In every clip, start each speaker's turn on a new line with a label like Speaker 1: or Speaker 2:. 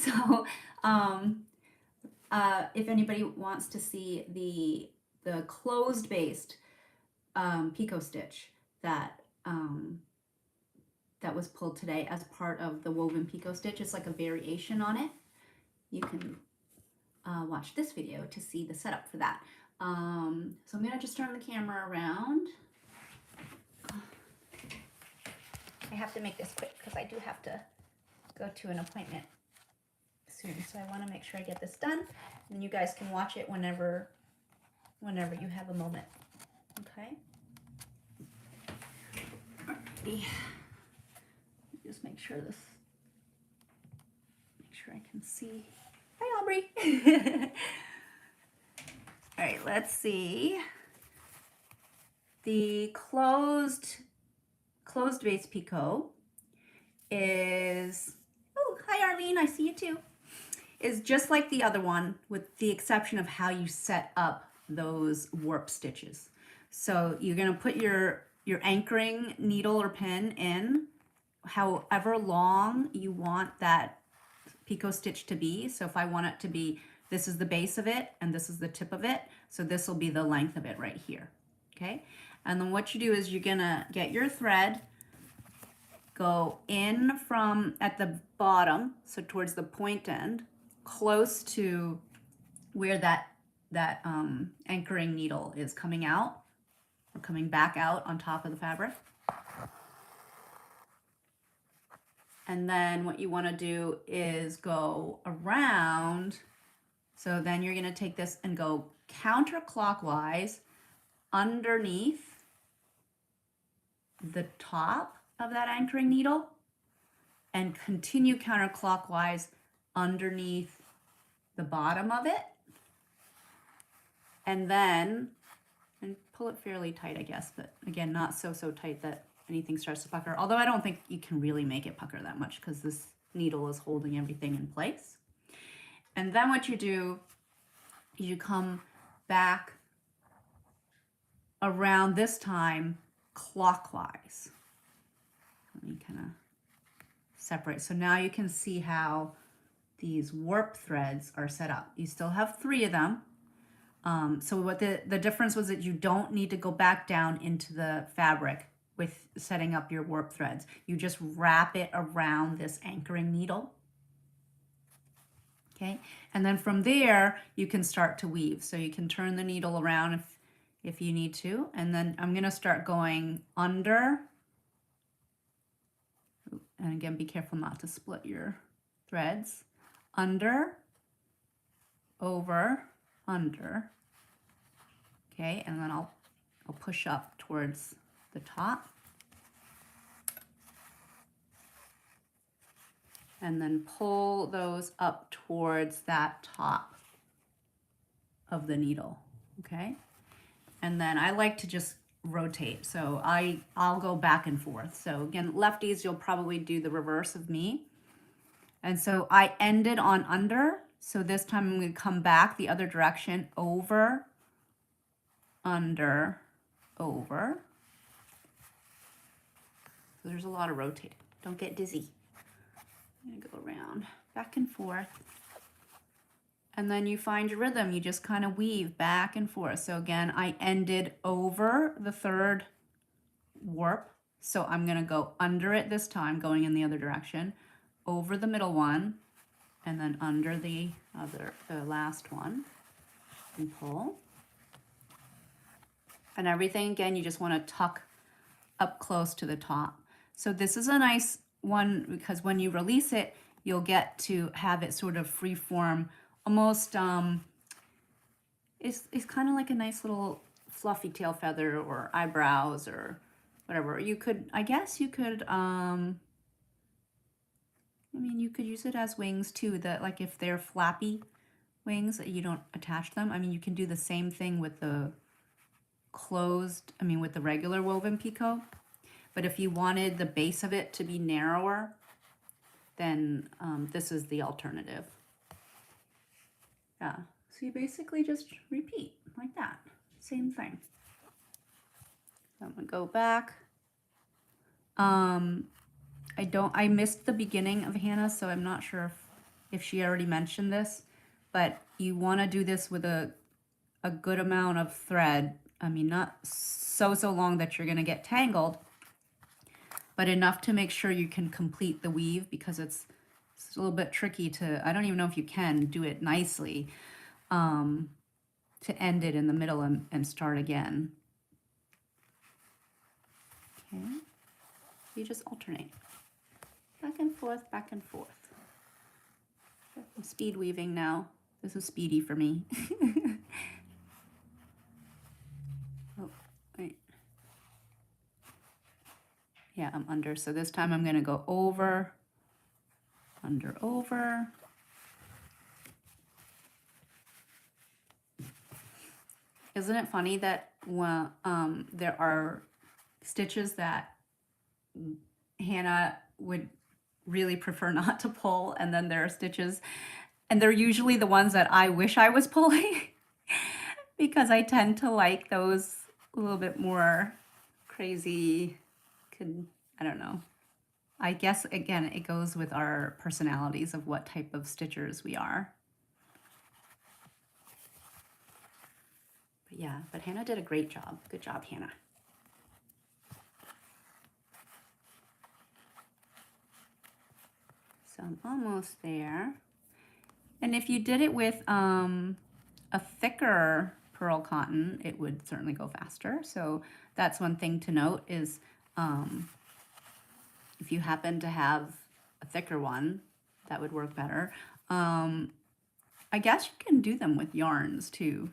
Speaker 1: So if anybody wants to see the closed based Picot Stitch that that was pulled today as part of the Woven Picot Stitch, it's like a variation on it. You can watch this video to see the setup for that. So I'm gonna just turn the camera around. I have to make this quick because I do have to go to an appointment soon, so I want to make sure I get this done, and you guys can watch it whenever you have a moment. Okay. Alrighty. Just make sure I can see. Hi, Aubrey. All right, let's see. The closed base picot is, oh, hi Arlene, I see you too, is just like the other one with the exception of how you set up those warp stitches. So you're gonna put your anchoring needle or pin in however long you want that picot stitch to be. So if I want it to be, this is the base of it and this is the tip of it, so this will be the length of it right here, okay? And then what you do is you're gonna get your thread, go in from at the bottom, so towards the point end, close to where that anchoring needle is coming out or coming back out on top of the fabric. And then what you want to do is go around. So then you're going to take this and go counterclockwise underneath the top of that anchoring needle and continue counterclockwise underneath the bottom of it. And then, and pull it fairly tight, I guess, but again, not so tight that anything starts to pucker. Although I don't think you can really make it pucker that much because this needle is holding everything in place. And then what you do is you come back around, this time clockwise. Let me kind of separate. So now you can see how these warp threads are set up. You still have 3 of them. So what the difference was that you don't need to go back down into the fabric with setting up your warp threads. You just wrap it around this anchoring needle. Okay, and then from there you can start to weave. So you can turn the needle around if you need to, and then I'm going to start going under. And again, be careful not to split your threads. Under, over, under. Okay, and then I'll push up towards the top. And then pull those up towards that top of the needle, okay? And then I like to just rotate, so I'll go back and forth. So again, lefties, you'll probably do the reverse of me. And so I ended on under, so this time I'm going to come back the other direction, over, under, over. So there's a lot of rotating. Don't get dizzy. I'm going to go around, back and forth. And then you find your rhythm. You just kind of weave back and forth. So again, I ended over the 3rd warp. So I'm going to go under it this time, going in the other direction, over the middle one, and then under the last one, and pull. And everything, again, you just want to tuck up close to the top. So this is a nice one because when you release it, you'll get to have it sort of free form, almost, it's kind of like a nice little fluffy tail feather or eyebrows or whatever. You could, I guess you could, I mean, you could use it as wings too, that like if they're flappy wings that you don't attach them. I mean, you can do the same thing with the with the regular woven picot. But if you wanted the base of it to be narrower, then this is the alternative. Yeah, so you basically just repeat like that, same thing. I'm gonna go back. I missed the beginning of Hannah, so I'm not sure if if she already mentioned this, but you want to do this with a good amount of thread. I mean, not so long that you're going to get tangled, but enough to make sure you can complete the weave, because it's a little bit tricky to, I don't even know if you can do it nicely, to end it in the middle and start again. Okay, you just alternate. Back and forth, back and forth. I'm speed weaving now. This is speedy for me. Oh, wait. Yeah, I'm under. So this time I'm going to go over, under, over. Isn't it funny that when, there are stitches that Hannah would really prefer not to pull, and then there are stitches, and they're usually the ones that I wish I was pulling because I tend to like those a little bit more crazy, I don't know. I guess, again, it goes with our personalities of what type of stitchers we are. But yeah, but Hannah did a great job. Good job, Hannah. So I'm almost there. And if you did it with a thicker pearl cotton, it would certainly go faster. So that's one thing to note is if you happen to have a thicker one, that would work better. I guess you can do them with yarns too,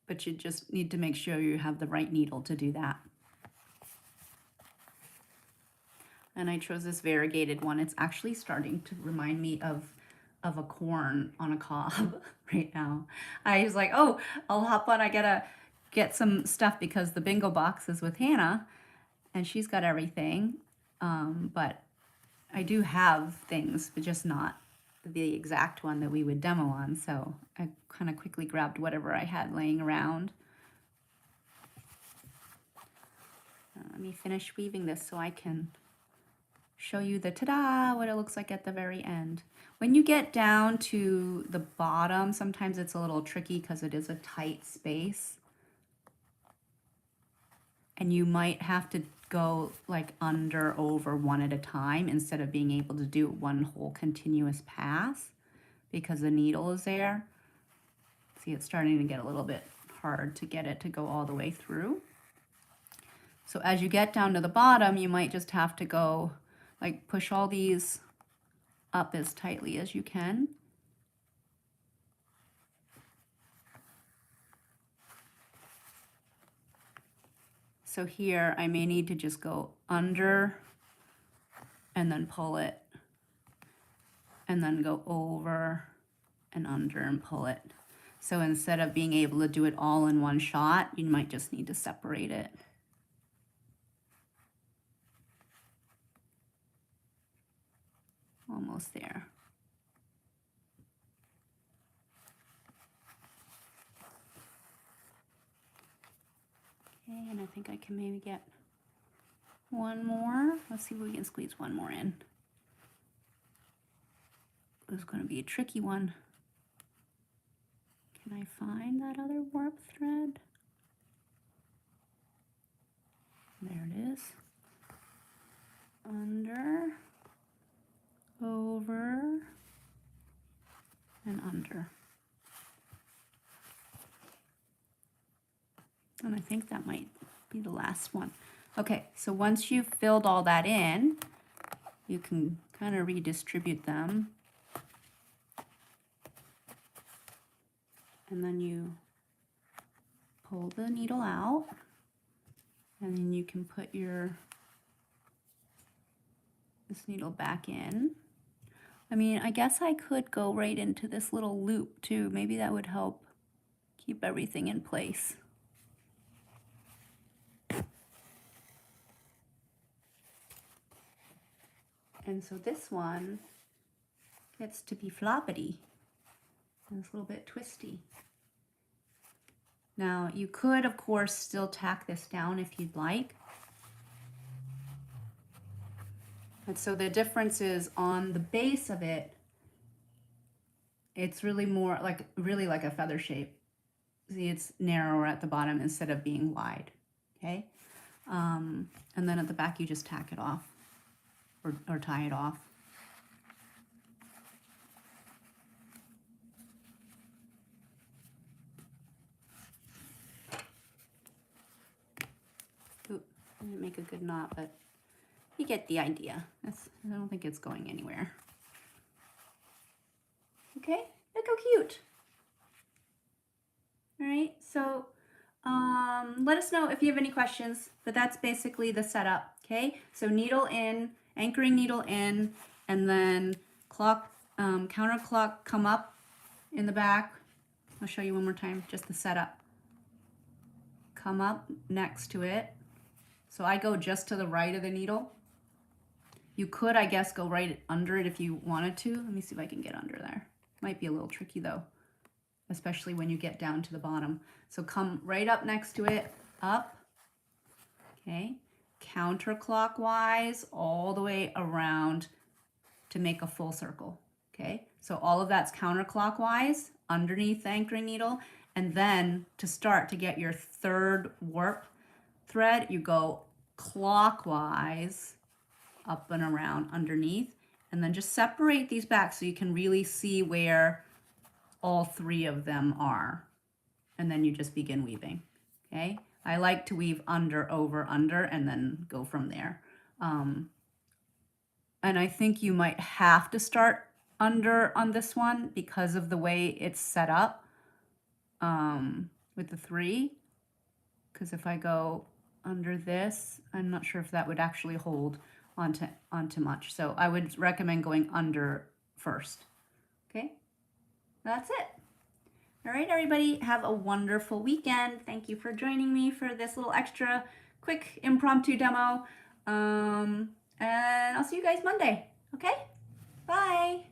Speaker 1: but you just need to make sure you have the right needle to do that. And I chose this variegated one. It's actually starting to remind me of a corn on a cob right now. I was like, oh, I'll hop on. I gotta get some stuff because the bingo box is with Hannah and she's got everything. But I do have things, but just not the exact one that we would demo on. So I kind of quickly grabbed whatever I had laying around. Let me finish weaving this so I can show you the ta-da, what it looks like at the very end. When you get down to the bottom, sometimes it's a little tricky because it is a tight space. And you might have to go like under, over one at a time instead of being able to do one whole continuous pass because the needle is there. See, it's starting to get a little bit hard to get it to go all the way through. So as you get down to the bottom, you might just have to go like push all these up as tightly as you can. So here I may need to just go under and then pull it and then go over and under and pull it. So instead of being able to do it all in one shot, you might just need to separate it. Almost there. Okay, and I think I can maybe get one more. Let's see if we can squeeze one more in. This is going to be a tricky one. Can I find that other warp thread? There it is. Under, over, and under. And I think that might be the last one. Okay, so once you've filled all that in, you can kind of redistribute them. And then you pull the needle out, and then you can put this needle back in. I mean, I guess I could go right into this little loop too. Maybe that would help keep everything in place. And so this one gets to be floppity. And it's a little bit twisty. Now you could, of course, still tack this down if you'd like. And so the difference is on the base of it, it's really more like, really like a feather shape. See, it's narrower at the bottom instead of being wide, okay? And then at the back, you just tack it off or tie it off. Oop, I didn't make a good knot, but you get the idea. I don't think it's going anywhere. Okay, look how cute. All right, so let us know if you have any questions, but that's basically the setup, okay? So needle in, anchoring needle in, and then clock, counter clock come up in the back. I'll show you one more time, just the setup. Come up next to it. So I go just to the right of the needle. You could, I guess, go right under it if you wanted to. Let me see if I can get under there. Might be a little tricky though, especially when you get down to the bottom. So come right up next to it, up, okay, counterclockwise all the way around to make a full circle, okay? So all of that's counterclockwise underneath the anchoring needle, and then to start to get your third warp thread, you go clockwise up and around underneath, and then just separate these back so you can really see where all three of them are, and then you just begin weaving, okay? I like to weave under, over, under, and then go from there. And I think you might have to start under on this one because of the way it's set up with the three, because if I go under this, I'm not sure if that would actually hold onto much. So I would recommend going under first, okay? That's it. All right, everybody, have a wonderful weekend. Thank you for joining me for this little extra quick impromptu demo. And I'll see you guys Monday, okay? Bye.